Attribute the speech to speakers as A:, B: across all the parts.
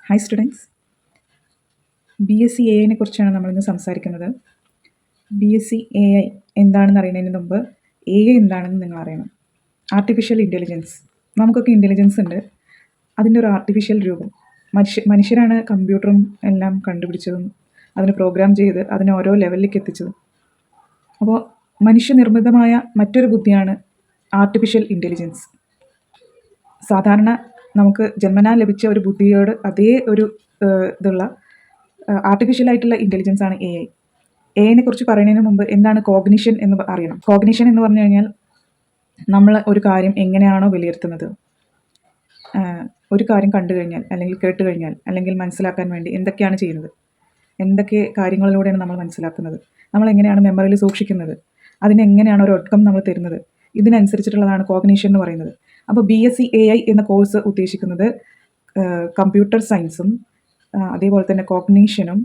A: Hi students, BSc AI കുറിച്ചാണ് നമ്മളിന്ന് സംസാരിക്കുന്നത്. BSc AI എന്താണെന്ന് അറിയുന്നതിന് മുമ്പ് AI എന്താണെന്ന് നിങ്ങൾ അറിയണം. ആർട്ടിഫിഷ്യൽ ഇൻ്റലിജൻസ്, നമുക്കൊക്കെ ഇൻ്റലിജൻസ് ഉണ്ട്. അതിൻ്റെ ഒരു ആർട്ടിഫിഷ്യൽ രൂപം. മനുഷ്യരാണ് കമ്പ്യൂട്ടറും എല്ലാം കണ്ടുപിടിച്ചതും അതിന് പ്രോഗ്രാം ചെയ്ത് അതിനെ ഓരോ ലെവലിലേക്ക് എത്തിച്ചതും. അപ്പോൾ മനുഷ്യനിർമ്മിതമായ മറ്റൊരു ബുദ്ധിയാണ് ആർട്ടിഫിഷ്യൽ ഇൻ്റലിജൻസ്. സാധാരണ നമുക്ക് ജന്മനാ ലഭിച്ച ഒരു ബുദ്ധിയോട് അതേ ഒരു ഇതുള്ള ആർട്ടിഫിഷ്യലായിട്ടുള്ള ഇൻ്റലിജൻസ് ആണ് AI. AI കുറിച്ച് പറയുന്നതിന് മുമ്പ് എന്താണ് കോഗ്നിഷൻ എന്ന് അറിയണം. കോഗ്നിഷൻ എന്ന് പറഞ്ഞു കഴിഞ്ഞാൽ നമ്മൾ ഒരു കാര്യം എങ്ങനെയാണോ വിലയിരുത്തുന്നത്, ഒരു കാര്യം കണ്ടു കഴിഞ്ഞാൽ അല്ലെങ്കിൽ കേട്ട് കഴിഞ്ഞാൽ അല്ലെങ്കിൽ മനസ്സിലാക്കാൻ വേണ്ടി എന്തൊക്കെയാണ് ചെയ്യുന്നത്, എന്തൊക്കെ കാര്യങ്ങളിലൂടെയാണ് നമ്മൾ മനസ്സിലാക്കുന്നത്, നമ്മൾ എങ്ങനെയാണ് മെമ്മറിയിൽ സൂക്ഷിക്കുന്നത്, അതിനെങ്ങനെയാണ് ഒരു ഔട്ട്കം നമ്മൾ തരുന്നത്, ഇതിനനുസരിച്ചിട്ടുള്ളതാണ് കോഗ്നിഷൻ എന്ന് പറയുന്നത്. അപ്പോൾ BSc AI എന്ന കോഴ്സ് ഉദ്ദേശിക്കുന്നത് കമ്പ്യൂട്ടർ സയൻസും അതേപോലെ തന്നെ കോഗ്നീഷനും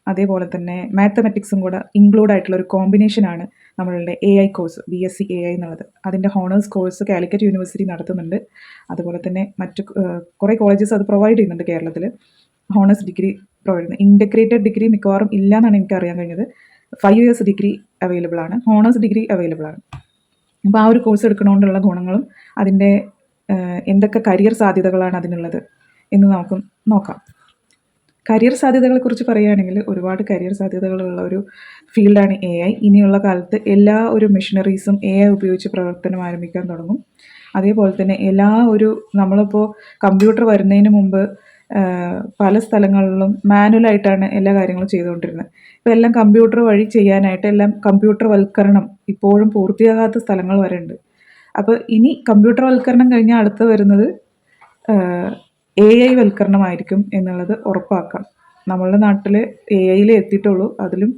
A: അതേപോലെ തന്നെ മാത്തമാറ്റിക്സും കൂടെ ഇൻക്ലൂഡ് ആയിട്ടുള്ള ഒരു കോമ്പിനേഷനാണ് നമ്മളുടെ AI കോഴ്സ് BSc AI എന്നുള്ളത്. അതിൻ്റെ ഹോണേഴ്സ് കോഴ്സ് കാലിക്കറ്റ് യൂണിവേഴ്സിറ്റി നടത്തുന്നുണ്ട്. അതുപോലെ തന്നെ മറ്റു കുറേ കോളേജസ് അത് പ്രൊവൈഡ് ചെയ്യുന്നുണ്ട്. കേരളത്തിൽ ഹോണേഴ്സ് ഡിഗ്രി പ്രൊവൈഡ് ചെയ്യുന്നത്. ഇൻ്റഗ്രേറ്റഡ് ഡിഗ്രി മിക്കവാറും ഇല്ല എന്നാണ് എനിക്ക് അറിയാൻ കഴിഞ്ഞത്. 5 years ഡിഗ്രി അവൈലബിൾ ആണ്, ഹോണേഴ്സ് ഡിഗ്രി അവൈലബിൾ ആണ്. അപ്പോൾ ആ ഒരു കോഴ്സ് എടുക്കണോണ്ടുള്ള ഗുണങ്ങളും അതിൻ്റെ എന്തൊക്കെ കരിയർ സാധ്യതകളാണ് അതിനുള്ളത് എന്ന് നമുക്ക് നോക്കാം. കരിയർ സാധ്യതകളെക്കുറിച്ച് പറയുകയാണെങ്കിൽ ഒരുപാട് കരിയർ സാധ്യതകളുള്ള ഒരു ഫീൽഡാണ് AI. ഇനിയുള്ള കാലത്ത് എല്ലാ ഒരു മെഷീനറീസും AI ഉപയോഗിച്ച് പ്രവർത്തനം ആരംഭിക്കാൻ തുടങ്ങും. അതേപോലെ തന്നെ നമ്മളിപ്പോൾ കമ്പ്യൂട്ടർ വരുന്നതിന് മുമ്പ് പല സ്ഥലങ്ങളിലും മാനുവലായിട്ടാണ് എല്ലാ കാര്യങ്ങളും ചെയ്തുകൊണ്ടിരുന്നത്. ഇപ്പോൾ എല്ലാം കമ്പ്യൂട്ടർ വഴി ചെയ്യാനായിട്ട് എല്ലാം കമ്പ്യൂട്ടർ വൽക്കരണം ഇപ്പോഴും പൂർത്തിയാകാത്ത സ്ഥലങ്ങൾ വരെ ഉണ്ട്. അപ്പോൾ ഇനി കമ്പ്യൂട്ടർ വൽക്കരണം കഴിഞ്ഞാൽ അടുത്ത് വരുന്നത് AI വൽക്കരണമായിരിക്കും എന്നുള്ളത് ഉറപ്പാക്കാം. നമ്മളുടെ നാട്ടിൽ AI എത്തിയിട്ടുള്ളൂ, അതിലും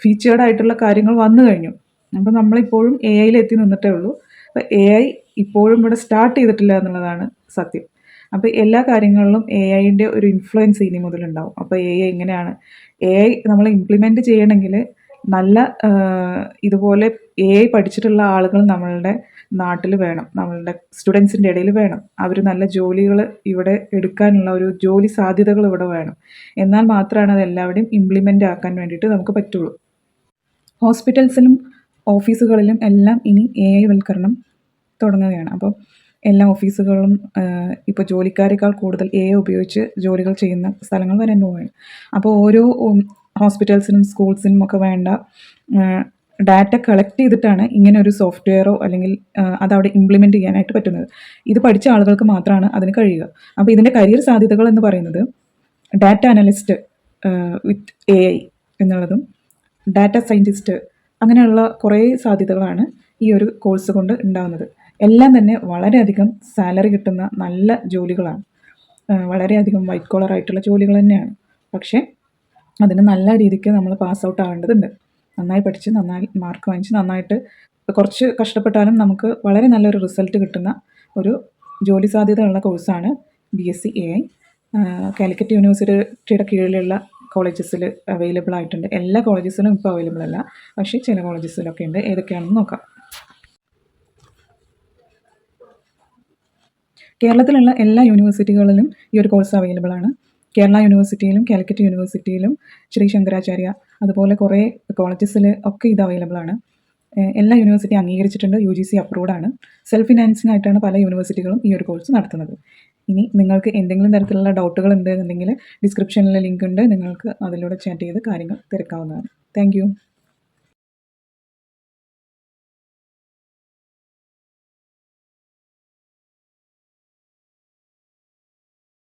A: ഫീച്ചേർഡ് ആയിട്ടുള്ള കാര്യങ്ങൾ വന്നു കഴിഞ്ഞു. അപ്പോൾ നമ്മളിപ്പോഴും AI എത്തി നിന്നിട്ടേ ഉള്ളൂ. അപ്പോൾ AI ഇപ്പോഴും ഇവിടെ സ്റ്റാർട്ട് ചെയ്തിട്ടില്ല എന്നുള്ളതാണ് സത്യം. അപ്പോൾ എല്ലാ കാര്യങ്ങളിലും AIൻ്റെ ഒരു ഇൻഫ്ലുവൻസ് ഇനി മുതലുണ്ടാവും. അപ്പോൾ AI എങ്ങനെയാണ് AI നമ്മൾ ഇംപ്ലിമെൻറ്റ് ചെയ്യണമെങ്കിൽ നല്ല ഇതുപോലെ AI പഠിച്ചിട്ടുള്ള ആളുകൾ നമ്മളുടെ നാട്ടിൽ വേണം, നമ്മളുടെ സ്റ്റുഡൻസിൻ്റെ ഇടയിൽ വേണം. അവർ നല്ല ജോലികൾ ഇവിടെ എടുക്കാനുള്ള ഒരു ജോലി സാധ്യതകൾ ഇവിടെ വേണം. എന്നാൽ മാത്രമാണ് അത് എല്ലാവരുടെയും ഇംപ്ലിമെൻ്റ് ആക്കാൻ വേണ്ടിയിട്ട് നമുക്ക് പറ്റുള്ളൂ. ഹോസ്പിറ്റൽസിലും ഓഫീസുകളിലും എല്ലാം ഇനി AI വൽക്കരണം തുടങ്ങുകയാണ്. അപ്പോൾ എല്ലാ ഓഫീസുകളിലും ഇപ്പോൾ ജോലിക്കാരേക്കാൾ കൂടുതൽ AI ഉപയോഗിച്ച് ജോലികൾ ചെയ്യുന്ന സ്ഥലങ്ങൾ വരാൻ പോവുകയാണ്. അപ്പോൾ ഓരോ ഹോസ്പിറ്റൽസിനും സ്കൂൾസിനും ഒക്കെ വേണ്ട ഡാറ്റ കളക്ട് ചെയ്തിട്ടാണ് ഇങ്ങനെ ഒരു സോഫ്റ്റ്വെയറോ അല്ലെങ്കിൽ അതവിടെ ഇംപ്ലിമെൻറ്റ് ചെയ്യാനായിട്ട് പറ്റുന്നത്. ഇത് പഠിച്ച ആളുകൾക്ക് മാത്രമാണ് അതിന് കഴിയുക. അപ്പോൾ ഇതിൻ്റെ കരിയർ സാധ്യതകൾ എന്ന് പറയുന്നത് ഡാറ്റ അനലിസ്റ്റ് വിത്ത് AI എന്നുള്ളതും ഡാറ്റ സയൻറ്റിസ്റ്റ്, അങ്ങനെയുള്ള കുറേ സാധ്യതകളാണ് ഈ ഒരു കോഴ്സ് കൊണ്ട് ഉണ്ടാകുന്നത്. എല്ലാം തന്നെ വളരെയധികം സാലറി കിട്ടുന്ന നല്ല ജോലികളാണ്, വളരെയധികം വൈറ്റ് കോളർ ആയിട്ടുള്ള ജോലികൾ തന്നെയാണ്. പക്ഷേ അതിന് നല്ല രീതിക്ക് നമ്മൾ പാസ് ഔട്ട് ആവേണ്ടതുണ്ട്. നന്നായി പഠിച്ച് നന്നായി മാർക്ക് വാങ്ങിച്ച് നന്നായിട്ട് കുറച്ച് കഷ്ടപ്പെട്ടാലും നമുക്ക് വളരെ നല്ലൊരു റിസൾട്ട് കിട്ടുന്ന ഒരു ജോലി സാധ്യതയുള്ള കോഴ്സാണ് BSc AI. കാലിക്കറ്റ് യൂണിവേഴ്സിറ്റിയുടെ കീഴിലുള്ള കോളേജസിൽ അവൈലബിൾ ആയിട്ടുണ്ട്. എല്ലാ കോളേജസിലും ഇപ്പോൾ അവൈലബിൾ അല്ല, പക്ഷേ ചില കോളേജസിലൊക്കെ ഉണ്ട്. ഏതൊക്കെയാണെന്ന് നോക്കാം. കേരളത്തിലുള്ള എല്ലാ യൂണിവേഴ്സിറ്റികളിലും ഈ ഒരു കോഴ്സ് അവൈലബിൾ ആണ്. കേരള യൂണിവേഴ്സിറ്റിയിലും കാലിക്കറ്റ് യൂണിവേഴ്സിറ്റിയിലും ശ്രീ ശങ്കരാചാര്യ അതുപോലെ കുറേ കോളേജസിൽ ഒക്കെ ഇത് അവൈലബിൾ ആണ്. എല്ലാ യൂണിവേഴ്സിറ്റി അംഗീകരിച്ചിട്ടുണ്ട്, UGC അപ്രൂവ്ഡ് ആണ്. സെൽഫ് ഫിനാൻസിങ് ആയിട്ടാണ് പല യൂണിവേഴ്സിറ്റികളും ഈ ഒരു കോഴ്സ് നടത്തുന്നത്. ഇനി നിങ്ങൾക്ക് എന്തെങ്കിലും തരത്തിലുള്ള ഡൗട്ടുകൾ ഉണ്ടെന്നുണ്ടെങ്കിൽ ഡിസ്ക്രിപ്ഷനിൽ ലിങ്ക് ഉണ്ട്, നിങ്ങൾക്ക് അതിലൂടെ ചാറ്റ് ചെയ്ത് കാര്യങ്ങൾ തിരക്കാവുന്നതാണ്. താങ്ക്